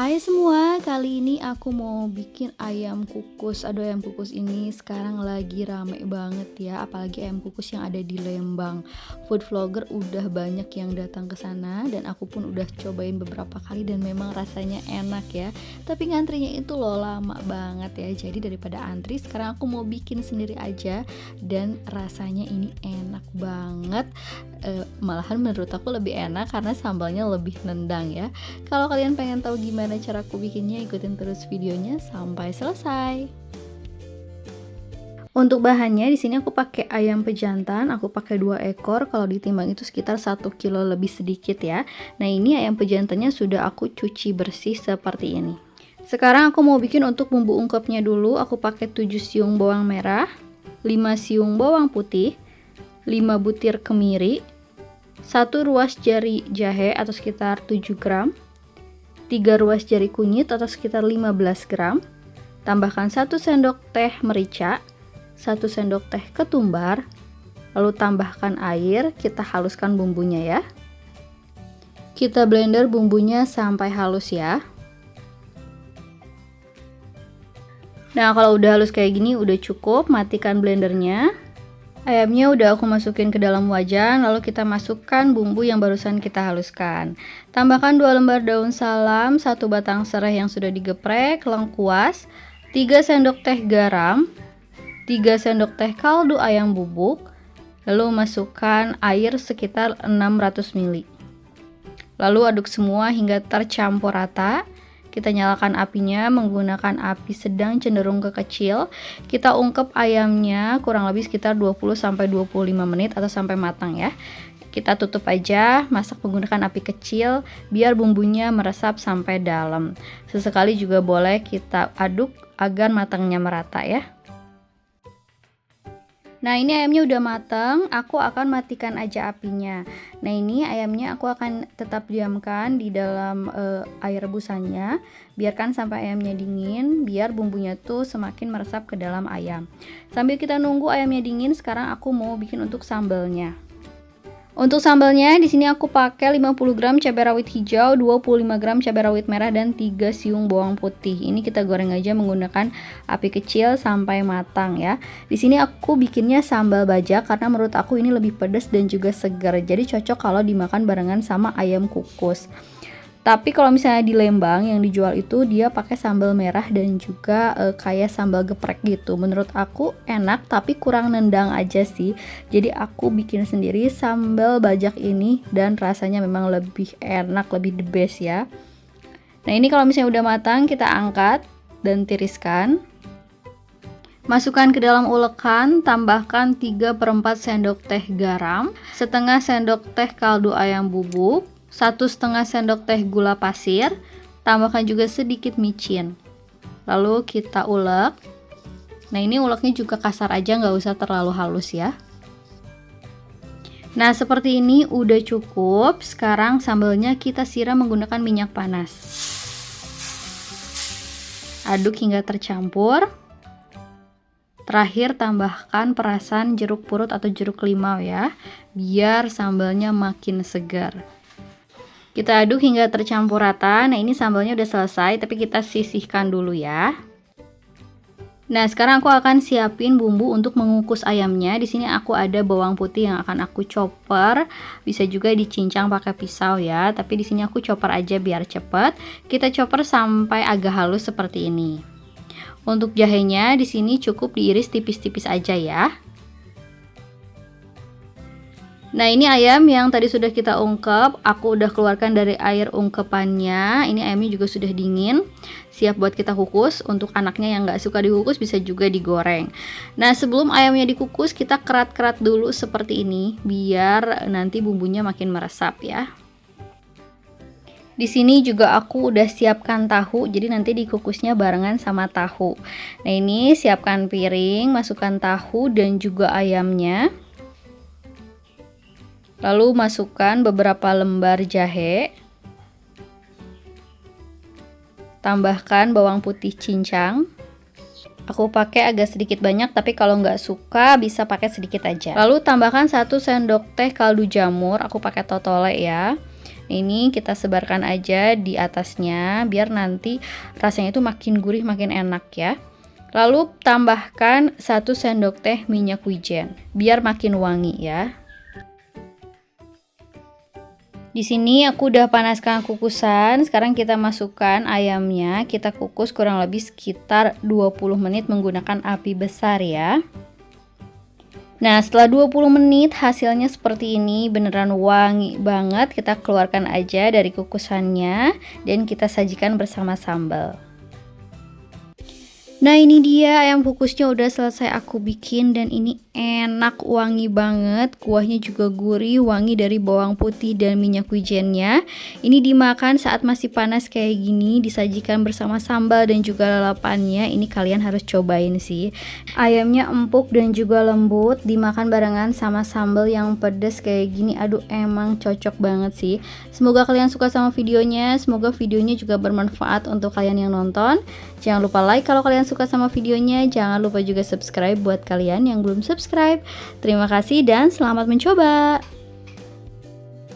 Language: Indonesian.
Hai semua, kali ini aku mau bikin ayam kukus. Aduh, ayam kukus ini sekarang lagi rame banget ya, apalagi ayam kukus yang ada di Lembang. Food vlogger udah banyak yang datang ke sana dan aku pun udah cobain beberapa kali dan memang rasanya enak ya. Tapi ngantrinya itu loh lama banget ya. Jadi daripada antri, sekarang aku mau bikin sendiri aja dan rasanya ini enak banget. Malahan menurut aku lebih enak karena sambalnya lebih nendang ya. Kalau kalian pengen tahu gimana cara aku bikinnya, ikutin terus videonya sampai selesai. Untuk bahannya di sini aku pakai ayam pejantan, aku pakai 2 ekor. Kalau ditimbang itu sekitar 1 kilo lebih sedikit ya. Nah, ini ayam pejantannya sudah aku cuci bersih seperti ini. Sekarang aku mau bikin untuk bumbu ungkepnya dulu. Aku pakai 7 siung bawang merah, 5 siung bawang putih, 5 butir kemiri, 1 ruas jari jahe atau sekitar 7 gram, 3 ruas jari kunyit atau sekitar 15 gram, tambahkan 1 sendok teh merica, 1 sendok teh ketumbar, lalu tambahkan air, kita haluskan bumbunya ya. Kita blender bumbunya sampai halus ya. Nah, kalau udah halus kayak gini udah cukup, matikan blendernya. Ayamnya udah aku masukin ke dalam wajan, lalu kita masukkan bumbu yang barusan kita haluskan. Tambahkan 2 lembar daun salam, 1 batang serai yang sudah digeprek, lengkuas, 3 sendok teh garam, 3 sendok teh kaldu ayam bubuk, lalu masukkan air sekitar 600 ml. Lalu aduk semua hingga tercampur rata. Kita nyalakan apinya menggunakan api sedang cenderung ke kecil. Kita ungkep ayamnya kurang lebih sekitar 20-25 menit atau sampai matang ya. Kita tutup aja, masak menggunakan api kecil biar bumbunya meresap sampai dalam. Sesekali juga boleh kita aduk agar matangnya merata ya. Nah, ini ayamnya udah matang, aku akan matikan aja apinya. Nah, ini ayamnya aku akan tetap diamkan di dalam air rebusannya. Biarkan sampai ayamnya dingin, biar bumbunya tuh semakin meresap ke dalam ayam. Sambil kita nunggu ayamnya dingin, sekarang aku mau bikin untuk sambalnya. Untuk sambalnya di sini aku pakai 50 gram cabai rawit hijau, 25 gram cabai rawit merah dan 3 siung bawang putih. Ini kita goreng aja menggunakan api kecil sampai matang ya. Di sini aku bikinnya sambal bajak karena menurut aku ini lebih pedas dan juga segar. Jadi cocok kalau dimakan barengan sama ayam kukus. Tapi kalau misalnya di Lembang yang dijual itu dia pakai sambal merah dan juga kayak sambal geprek gitu. Menurut aku enak tapi kurang nendang aja sih. Jadi aku bikin sendiri sambal bajak ini dan rasanya memang lebih enak, lebih the best ya. Nah, ini kalau misalnya udah matang kita angkat dan tiriskan. Masukkan ke dalam ulekan, tambahkan 3/4 sendok teh garam, setengah sendok teh kaldu ayam bubuk, 1,5 sendok teh gula pasir, tambahkan juga sedikit micin. Lalu kita ulek. Nah, ini uleknya juga kasar aja, nggak usah terlalu halus ya. Nah, seperti ini udah cukup. Sekarang sambalnya kita siram menggunakan minyak panas. Aduk hingga tercampur. Terakhir tambahkan perasan jeruk purut atau jeruk limau ya, biar sambalnya makin segar. Kita aduk hingga tercampur rata. Nah, ini sambalnya udah selesai, tapi kita sisihkan dulu ya. Nah, sekarang aku akan siapin bumbu untuk mengukus ayamnya. Di sini aku ada bawang putih yang akan aku chopper. Bisa juga dicincang pakai pisau ya, tapi di sini aku chopper aja biar cepet. Kita chopper sampai agak halus seperti ini. Untuk jahenya di sini cukup diiris tipis-tipis aja ya. Nah, ini ayam yang tadi sudah kita ungkep, aku udah keluarkan dari air ungkepannya. Ini ayamnya juga sudah dingin, siap buat kita kukus. Untuk anaknya yang nggak suka dikukus bisa juga digoreng. Nah, sebelum ayamnya dikukus kita kerat-kerat dulu seperti ini, biar nanti bumbunya makin meresap ya. Di sini juga aku udah siapkan tahu, jadi nanti dikukusnya barengan sama tahu. Nah, ini siapkan piring, masukkan tahu dan juga ayamnya. Lalu masukkan beberapa lembar jahe. Tambahkan bawang putih cincang. Aku pakai agak sedikit banyak, tapi kalau nggak suka bisa pakai sedikit aja. Lalu tambahkan 1 sendok teh kaldu jamur, aku pakai totole ya. Ini kita sebarkan aja di atasnya biar nanti rasanya itu makin gurih, makin enak ya. Lalu tambahkan 1 sendok teh minyak wijen biar makin wangi ya. Di sini aku udah panaskan kukusan. Sekarang kita masukkan ayamnya. Kita kukus kurang lebih sekitar 20 menit menggunakan api besar ya. Nah, setelah 20 menit hasilnya seperti ini, beneran wangi banget. Kita keluarkan aja dari kukusannya dan kita sajikan bersama sambal. Nah, ini dia ayam kukusnya udah selesai aku bikin dan ini enak, wangi banget. Kuahnya juga gurih, wangi dari bawang putih dan minyak wijennya. Ini dimakan saat masih panas kayak gini, disajikan bersama sambal dan juga lalapannya. Ini kalian harus cobain sih. Ayamnya empuk dan juga lembut, dimakan barengan sama sambal yang pedas kayak gini. Aduh, emang cocok banget sih. Semoga kalian suka sama videonya. Semoga videonya juga bermanfaat untuk kalian yang nonton. Jangan lupa like kalau kalian suka sama videonya. Jangan lupa juga subscribe buat kalian yang belum subscribe. Terima kasih dan selamat mencoba.